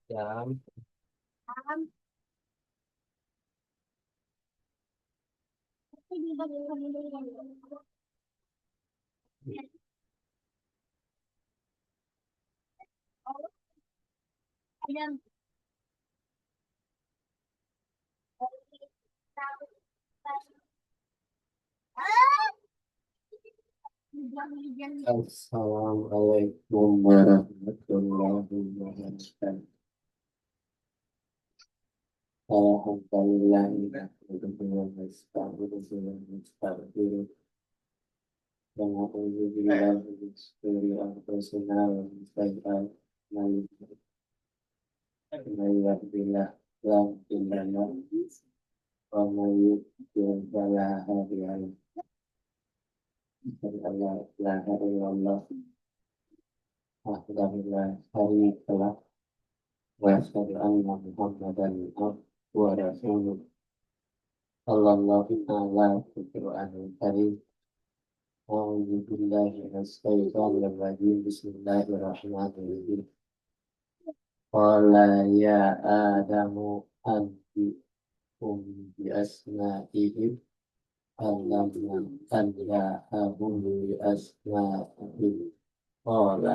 Jam. Assalamualaikum warahmatullahi wabarakatuh. Alhamdulillah, وأشهد أن محمدا عبده ورسوله صلى الله تعالى في القرآن الكريم. أعوذ بالله من الشيطان الرجيم. بسم الله الرحمن الرحيم. قال يا آدم أنبئهم بأسمائهم فلما بأسمائهم قال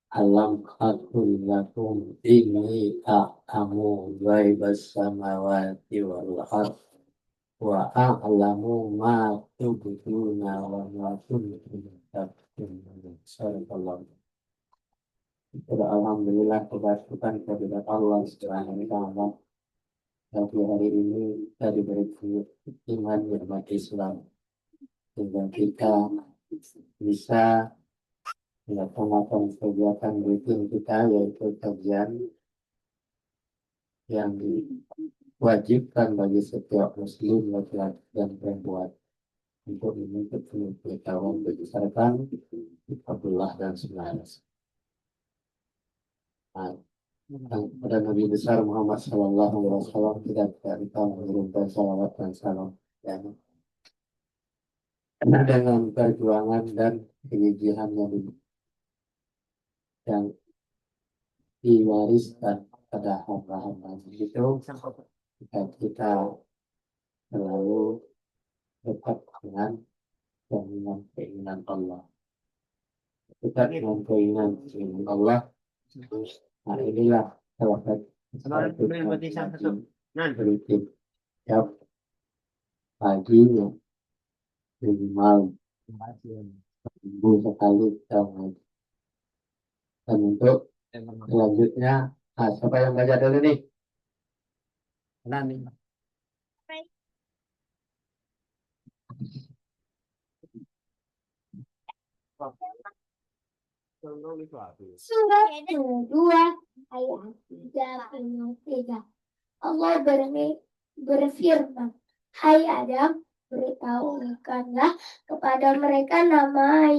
alam akul lakum inni a'lamu ghaibas samawati wal ardh wa a'lamu ma tubduna wa ma kuntum taktumun. Subhanallah. Alhamdulillah, kita syukur kepada Allah Subhanahu wa taala. Pagi hari ini kita diberi iman nikmat Islam sehingga kita bisa melaksanakan kegiatan rutin kita, yaitu kajian yang diwajibkan bagi setiap muslim laki-laki dan perempuan untuk menuntut pengetahuan berdasarkan Abdullah dan Sunnah. Pada Nabi besar Muhammad Sallallahu Alaihi Wasallam kita mengirimkan salawat dan salam, dan dengan perjuangan dan kegigihan yang diwariskan pada hamba-hamba itu, kita selalu dekat dengan keinginan Allah. Dekat dengan keinginan Allah. Nah, inilah salah satu rutin setiap paginya minimal seminggu sekali kita mengaji. Dan untuk selanjutnya, siapa yang baca dulu nih? Nani. Surat kedua ayat 3. Allah berfirman, hai Adam, beritahukanlah kepada mereka nama-nama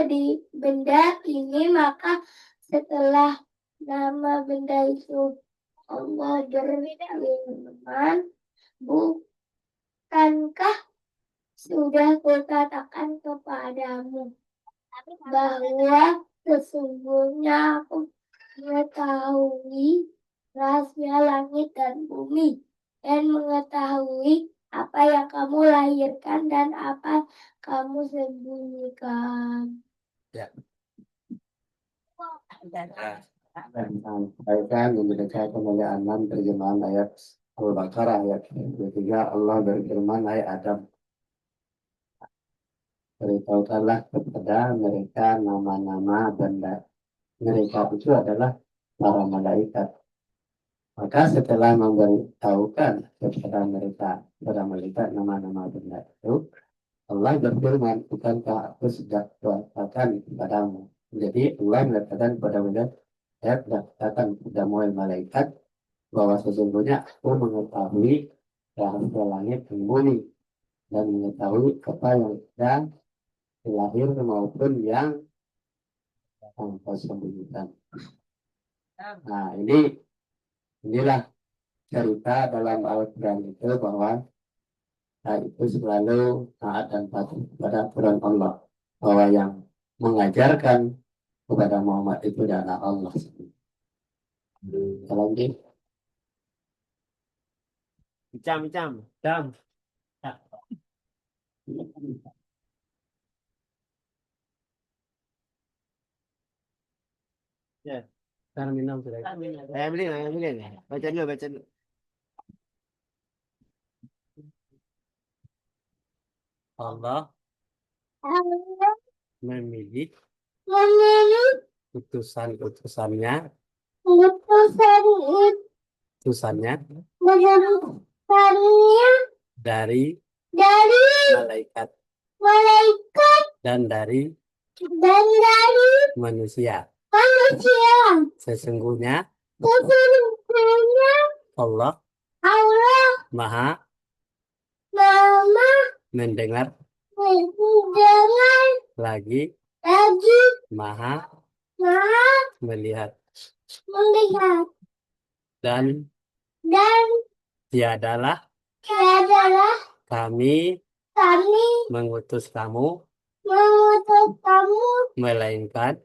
di benda ini, maka setelah nama benda itu Allah berfirman, bukankah sudah kukatakan kepadamu bahwa sesungguhnya aku mengetahui rahasia langit dan bumi, dan mengetahui apa yang kamu lahirkan dan apa kamu sembunyikan. Ya. Baikkan membacakan oleh Anan terjemahan ayat Al-Baqarah ayat 23. Allah berfirman, hai Adam, beritahukanlah kepada mereka nama-nama benda. Mereka itu adalah para malaikat. Maka setelah memberitahukan kepada malaikat nama-nama benda itu, Allah berfirman, bukankah aku sudah katakan kepadamu. Jadi Allah mengatakan kepada mereka, saya sudah katakan kepada malaikat bahwa sesungguhnya aku mengetahui rahasia langit dan bumi, dan mengetahui apa yang sedang lahir maupun yang tanpa sembunyikan. Nah, inilah cerita dalam Al-Quran itu bahwa itu selalu taat dan patuh pada aturan Allah. Bahwa yang mengajarkan kepada Muhammad itu adalah Allah. Kalau ini, Cam, cam, cam. Ya, sekarang minum sudah. Ayam beli. Baca dulu, baca dulu. Allah Allah memilih memilih utusan-utusannya, utusan utusannya utusannya dari dari malaikat malaikat dan dari dan dari manusia. manusia. Sesungguhnya Sesungguhnya Allah Allah Maha Maha mendengar mendengar lagi lagi Maha Maha melihat melihat dan dan tiadalah adalah kami kami mengutus kamu mengutus kamu melainkan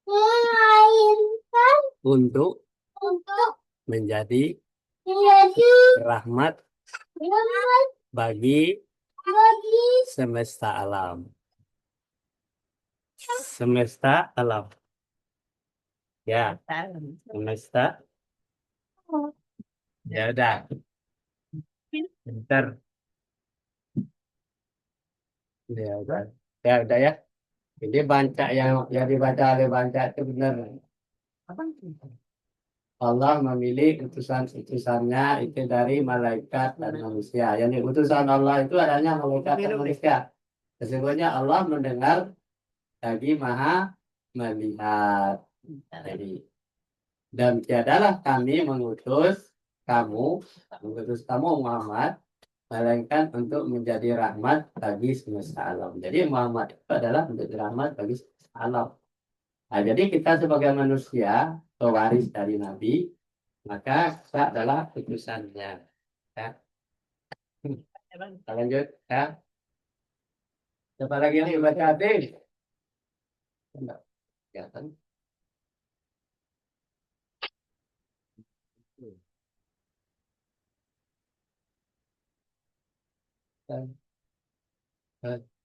melainkan untuk untuk menjadi menjadi rahmat rahmat bagi bagi semesta alam. Semesta alam. Ya, semesta. Ya udah, bentar. Ya udah. Ya udah ya. Ini baca yang dibaca oleh baca itu benar. Allah memilih utusan-utusannya itu dari malaikat dan manusia. Yang utusan Allah itu adanya malaikat dan manusia. Sesungguhnya Allah mendengar lagi maha melihat. Jadi, dan tiadalah kami mengutus kamu Muhammad, melainkan untuk menjadi rahmat bagi semesta alam. Jadi Muhammad itu adalah menjadi rahmat bagi semesta alam. Nah, jadi kita sebagai manusia, pewaris dari Nabi, maka kita adalah utusannya. Ya. Kita lanjut. Ya. Siapa lagi yang baca hadis? Enggak. Ya, kan?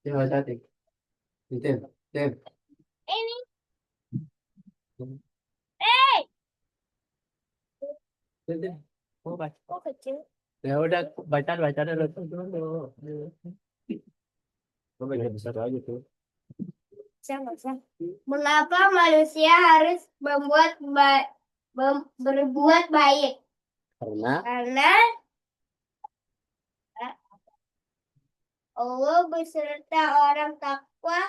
Siapa baca hadis? Tim. Tim. ini. Eh, Tim. Tim. Oh, baca. kok kecil? Ya udah baca dulu. Oh, baca besar aja tuh. Sama. Mengapa manusia harus berbuat baik? Karena Allah beserta orang takwa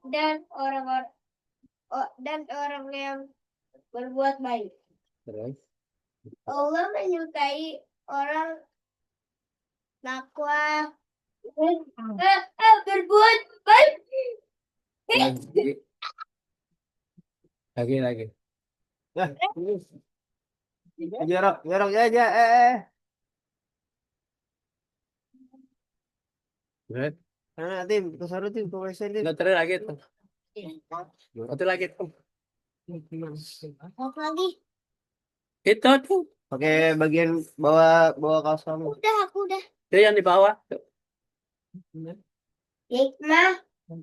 dan orang yang berbuat baik. terus Allah menyukai orang takwa berbuat baik. lagi. Nah, jorok aja. Terus? Nanti kesana tuh ke Nah, terus lagi tuh. Itu lagi tuh. Apa lagi? Itu tuh. Oke, bagian bawah kaos kamu. Aku udah. Itu yang di bawah. Tuh. Hikmah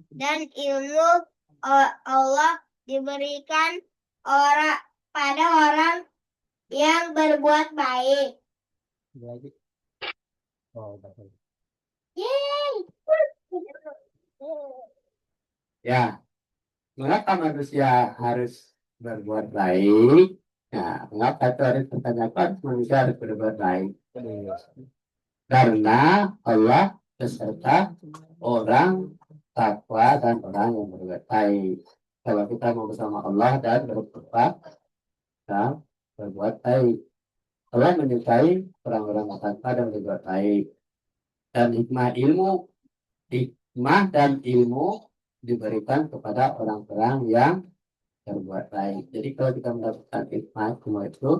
dan ilmu Allah diberikan pada orang yang berbuat baik. Lagi. Oh, betul. Yeay. Ya, mengapa manusia harus berbuat baik? Nah, mengapa itu harus ditanyakan manusia harus berbuat baik? Karena Allah beserta orang takwa dan orang yang berbuat baik. Kalau kita mau bersama Allah dan berbuat baik, Allah menyukai orang-orang yang takwa dan berbuat baik. Dan hikmah dan ilmu diberikan kepada orang-orang yang berbuat baik. Jadi kalau kita mendapatkan hikmah semua itu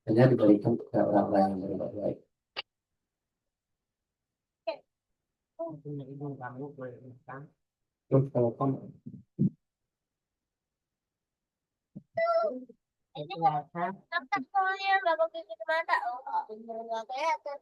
hanya diberikan kepada orang-orang yang berbuat baik. Terus kalau kamu Tetap soalnya nggak pakai kacamata. Oh, bener nggak kelihatan.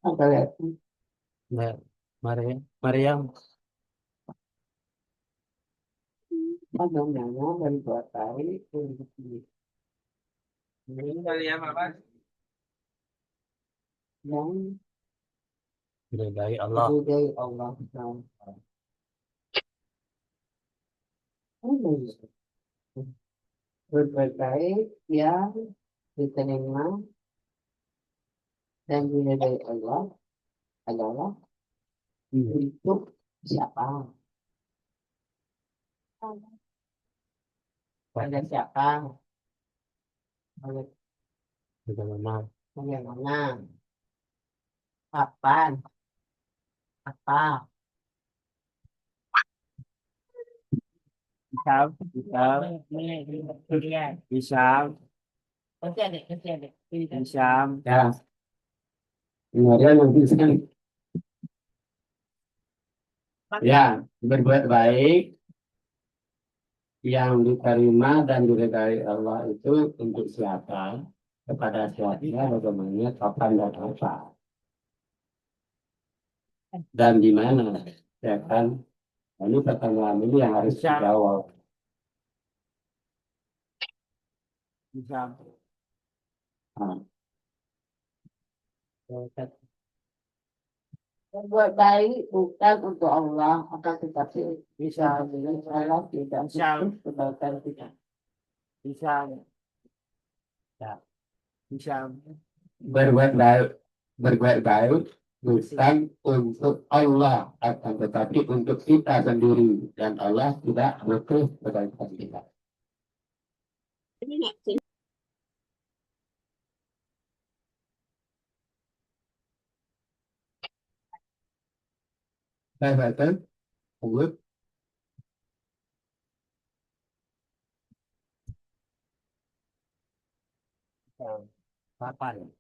apa lihat Mariam, namanya berbuat baik untuk yang dari Allah. diridai Allah. Berbuat baik yang diterima dan diridai Allah adalah untuk siapa? Pada siapa? Bagaimana? Bagaimana? Kapan? Apa? Bisa, bisa, bisa. Ya, kemudian yang bisa ya berbuat baik yang diterima dan diridai Allah itu untuk siapa? Kepada siapa? Bagaimana? Kapan dan apa? Dan di mana? Ya kan? Ini pertanyaan ini yang harus dijawab. Bisa. Nah, berbuat baik bukan untuk Allah, akan tetapi bisa dengan Allah tidak untuk kebaikan kita. Bisa. Ya. Bisa. Berbuat baik bukan untuk Allah, akan tetapi untuk kita sendiri, dan Allah tidak butuh kebaikan kita. Saya baca, urut, Kapan?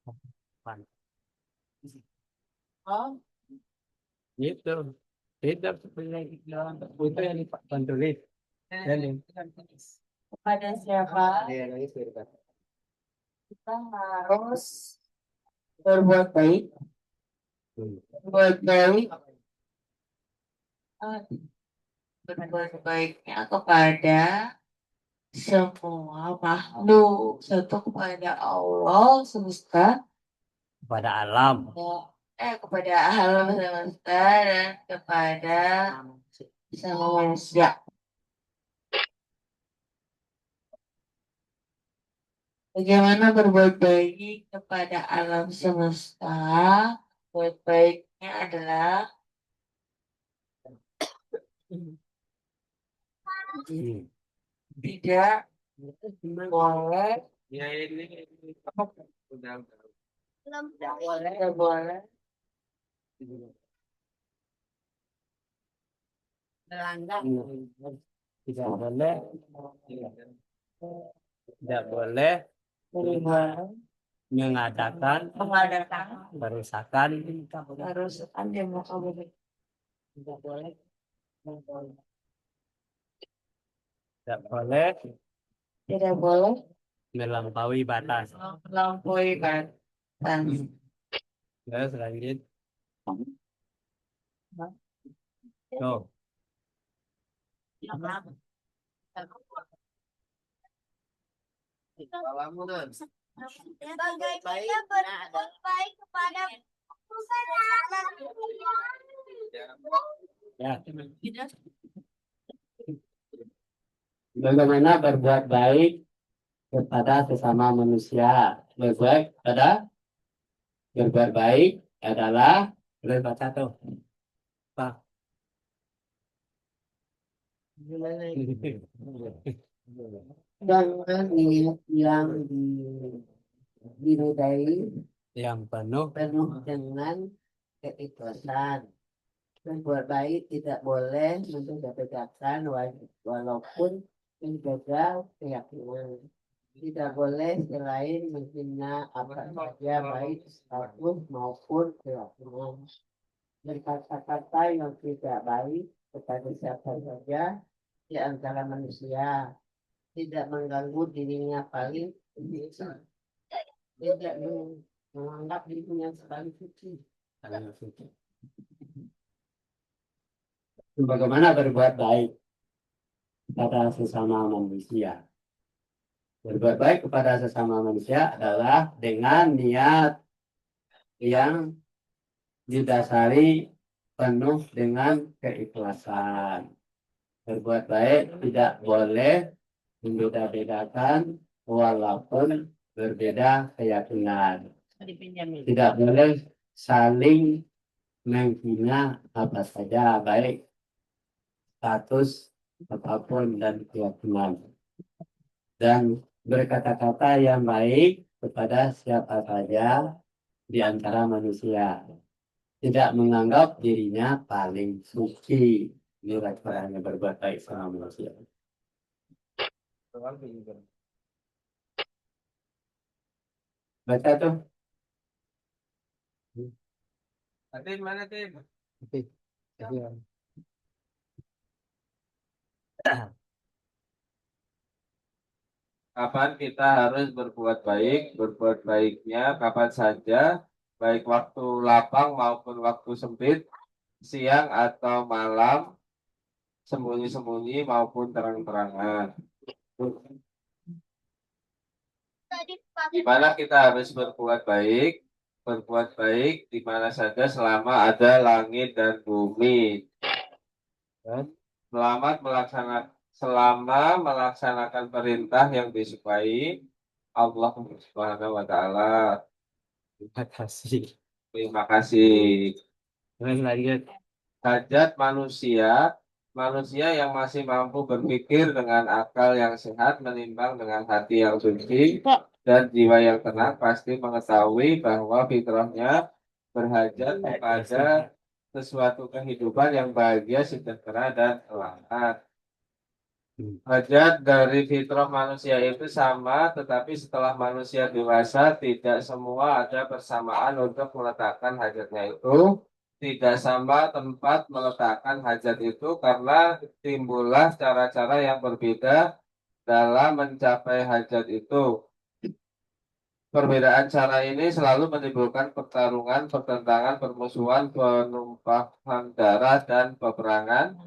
Kapan? Oh, Itu. Itu sebenarnya iklan. Itu yang ditulis. Dan kepada siapa ya, ini cerita. kita harus Berbuat baik, berbuat baik, berbuat baiknya kepada semua makhluk, satu kepada Allah semesta, pada alam. kepada alam semesta dan kepada sama manusia. Bagaimana berbuat baik kepada alam semesta? Berbuat baiknya adalah tidak boleh, Ya ini udah tidak boleh melanggar tidak boleh, tidak boleh mengadakan perusakan harus ada boleh tidak boleh tidak boleh melampaui batas. melampaui batas. Terus lanjut. Tuh. bagaimana berbuat baik kepada sesama Ya. Bagaimana berbuat baik kepada sesama manusia? Berbuat baik adalah Boleh baca tuh. Pak. Dengan niat yang dinodai Yang penuh penuh dengan keikhlasan. Berbuat baik tidak boleh menjadi-jadikan walaupun menjaga keyakinan. Tidak boleh selain menghina apa saja baik status maupun keyakinan. Berkata-kata yang tidak baik kepada siapa saja di antara manusia. Tidak mengganggu dirinya paling tidak menganggap dirinya paling suci. bagaimana berbuat baik kepada sesama manusia. Berbuat baik kepada sesama manusia adalah dengan niat yang didasari penuh dengan keikhlasan. Berbuat baik tidak boleh membeda-bedakan walaupun berbeda keyakinan. Tidak boleh saling menghina apa saja, baik status apapun dan keyakinan. Dan berkata-kata yang baik kepada siapa saja di antara manusia. Tidak menganggap dirinya paling suci. Inilah caranya berbuat baik sama manusia. Baca tuh. Tim mana tim? Kapan kita harus berbuat baik? Berbuat baiknya kapan saja, baik waktu lapang maupun waktu sempit, siang atau malam, sembunyi-sembunyi maupun terang-terangan. Di mana kita harus berbuat baik? Berbuat baik di mana saja selama ada langit dan bumi. Dan selama melaksanakan perintah yang disukai Allah Subhanahu wa taala. Terima kasih. Terima kasih. Lanjut. Hajat manusia yang masih mampu berpikir dengan akal yang sehat menimbang dengan hati yang suci dan jiwa yang tenang pasti mengetahui bahwa fitrahnya berhajat kepada sesuatu kehidupan yang bahagia, sejahtera, dan selamat. Hajat dari fitrah manusia itu sama, tetapi setelah manusia dewasa tidak semua ada persamaan untuk meletakkan hajatnya itu. Tidak sama tempat meletakkan hajat itu karena timbullah cara-cara yang berbeda dalam mencapai hajat itu. Perbedaan cara ini selalu menimbulkan pertarungan, pertentangan, permusuhan, penumpahan darah, dan peperangan.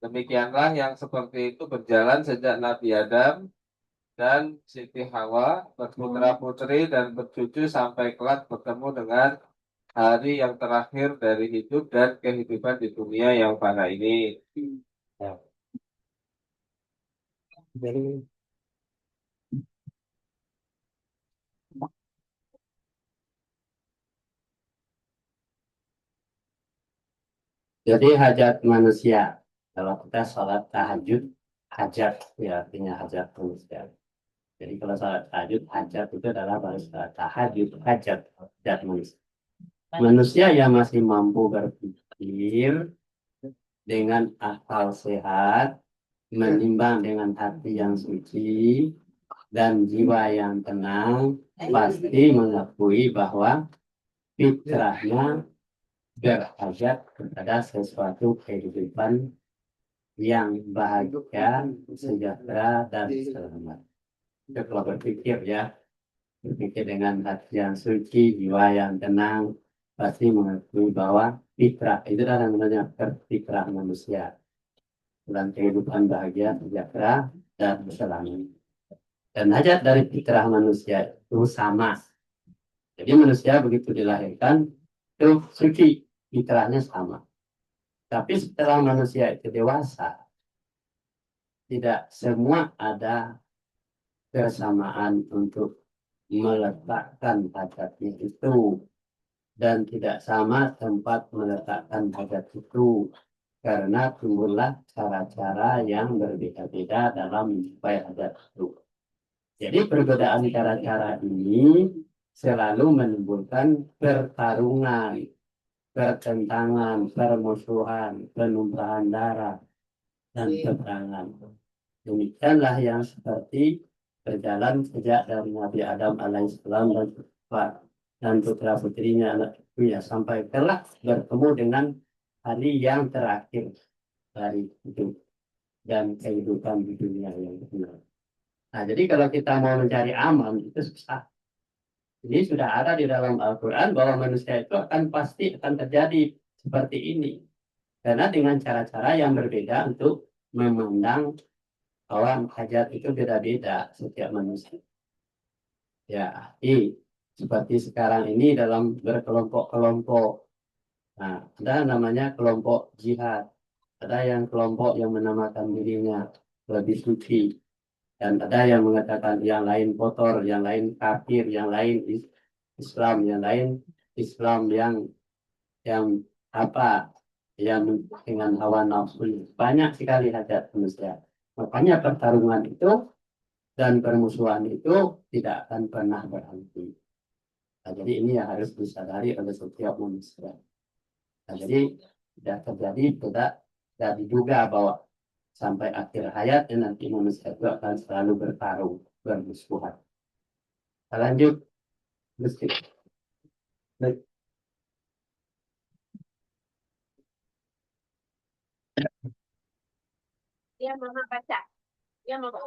Demikianlah yang seperti itu berjalan sejak Nabi Adam dan Siti Hawa berputra-putri dan bercucu sampai kelak bertemu dengan hari yang terakhir dari hidup dan kehidupan di dunia yang fana ini. Ya. Jadi hajat manusia. Kalau kita sholat tahajud, hajat ya artinya hajat manusia. Jadi kalau sholat tahajud, hajat itu adalah bahasa tahajud, hajat manusia. Manusia yang masih mampu berpikir dengan akal sehat, menimbang dengan hati yang suci, dan jiwa yang tenang, pasti mengakui bahwa fitrahnya berhajat kepada sesuatu kehidupan yang bahagia, sejahtera, dan selamat. Itu kalau berpikir ya, berpikir dengan hati yang suci, jiwa yang tenang, pasti mengakui bahwa fitrah itu adalah namanya fitrah manusia dalam kehidupan bahagia, sejahtera, dan selamat. Dan hajat dari fitrah manusia itu sama. Jadi manusia begitu dilahirkan itu suci, fitrahnya sama. Tapi setelah manusia itu dewasa, tidak semua ada kesamaan untuk meletakkan hajatnya itu. dan tidak sama tempat meletakkan hajat itu, karena timbullah cara-cara yang berbeda-beda dalam mencapai hajat itu. Jadi perbedaan cara-cara ini selalu menimbulkan pertarungan, pertentangan, permusuhan, penumpahan darah, dan peperangan. Demikianlah yang seperti berjalan sejak dari Nabi Adam alaihissalam dan putra putrinya anak cucunya sampai kelak bertemu dengan hari yang terakhir dari hidup dan kehidupan di dunia yang benar. Nah, jadi kalau kita mau mencari aman itu susah. Ini sudah ada di dalam Al-Quran bahwa manusia itu pasti akan terjadi seperti ini. Karena dengan cara-cara yang berbeda untuk memandang bahwa hajat itu beda-beda setiap manusia. Ya, seperti sekarang ini dalam berkelompok-kelompok. Nah, ada namanya kelompok jihad. Ada yang kelompok yang menamakan dirinya lebih suci. Dan ada yang mengatakan yang lain kotor, yang lain kafir, yang lain Islam, yang lain Islam yang apa, yang dengan hawa nafsu. Banyak sekali hajat manusia. Makanya pertarungan itu dan permusuhan itu tidak akan pernah berhenti. Nah, jadi ini yang harus disadari oleh setiap manusia. Nah, jadi tidak terjadi, tidak diduga bahwa sampai akhir hayatnya nanti manusia itu akan selalu bertarung, bermusuhan. Kita lanjut. Mesti. Dia mama baca. Dia mama.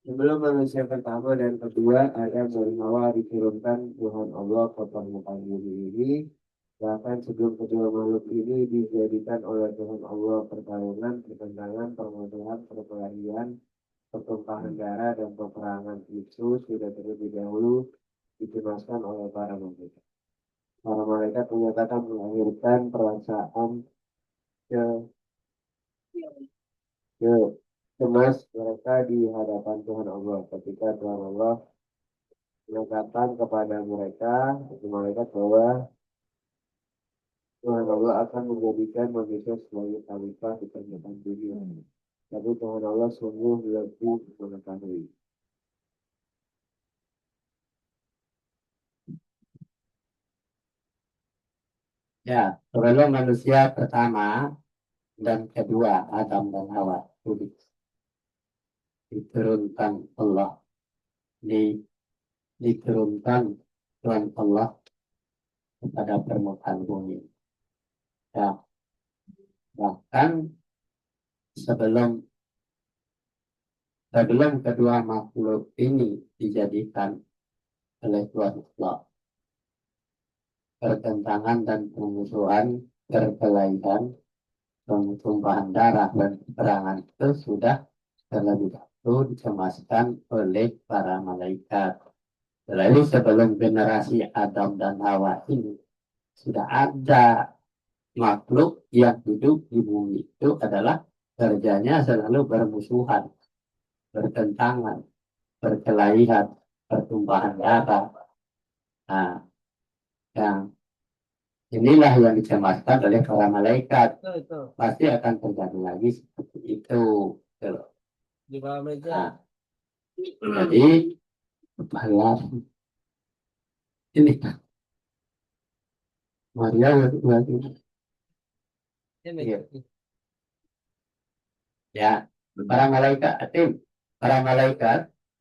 Sebelum manusia pertama dan kedua, Adam dan Hawa diturunkan Tuhan Allah ke permukaan bumi ini. Bahkan sebelum kedua makhluk ini dijadikan oleh Tuhan Allah pertarungan, pertentangan, permusuhan, perkelahian, pertumpahan darah, dan peperangan itu sudah terlebih dahulu dicemaskan oleh para malaikat. Para malaikat menyatakan melahirkan perasaan ke cemas mereka di hadapan Tuhan Allah ketika Tuhan Allah mengatakan kepada mereka, malaikat, bahwa Tuhan Allah akan menjadikan manusia sebagai khalifah di permukaan dunia. Tapi Tuhan Allah sungguh lebih mengetahui. Ya, sebelum manusia pertama dan kedua, Adam dan Hawa, diturunkan Allah, diturunkan Tuhan Allah kepada permukaan bumi. Ya, bahkan sebelum kedua makhluk ini dijadikan oleh Tuhan Allah, pertentangan dan permusuhan, perkelahian, tumpahan darah dan peperangan itu sudah terlebih dahulu dicemaskan oleh para malaikat. Lalu sebelum generasi Adam dan Hawa ini sudah ada makhluk yang hidup di bumi, itu adalah kerjanya selalu bermusuhan, bertentangan, perkelahian, pertumpahan darah. Nah, yang inilah yang dicemaskan oleh para malaikat. Pasti akan terjadi lagi seperti itu. Di bawah meja. Nah, jadi balas ini Maria lagi. Ya, para malaikat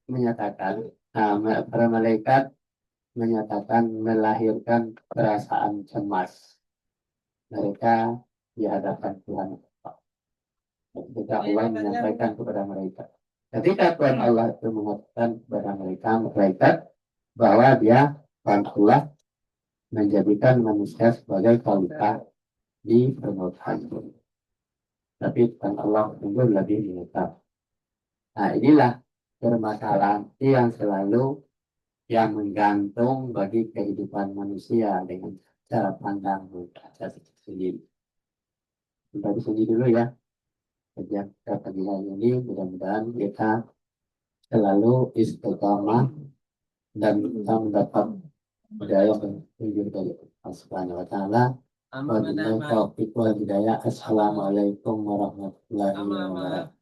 menyatakan, para malaikat menyatakan melahirkan perasaan cemas mereka di hadapan Tuhan. Ketika Allah menyampaikan kepada mereka, ketika Tuhan Allah itu mengatakan kepada malaikat bahwa Tuhan Allah menjadikan manusia sebagai khalifah di permukaan bumi. Tapi Tuhan Allah sungguh lebih mengetahui. Nah, inilah permasalahan yang selalu yang menggantung bagi kehidupan manusia dengan cara pandang mereka sendiri. Kita di sini dulu ya. Sejak pagi hari ini mudah-mudahan kita selalu istiqamah dan kita mendapat hidayah petunjuk dari Allah Subhanahu wa taala. Wabillahi taufiq wal hidayah. Assalamualaikum warahmatullahi wabarakatuh.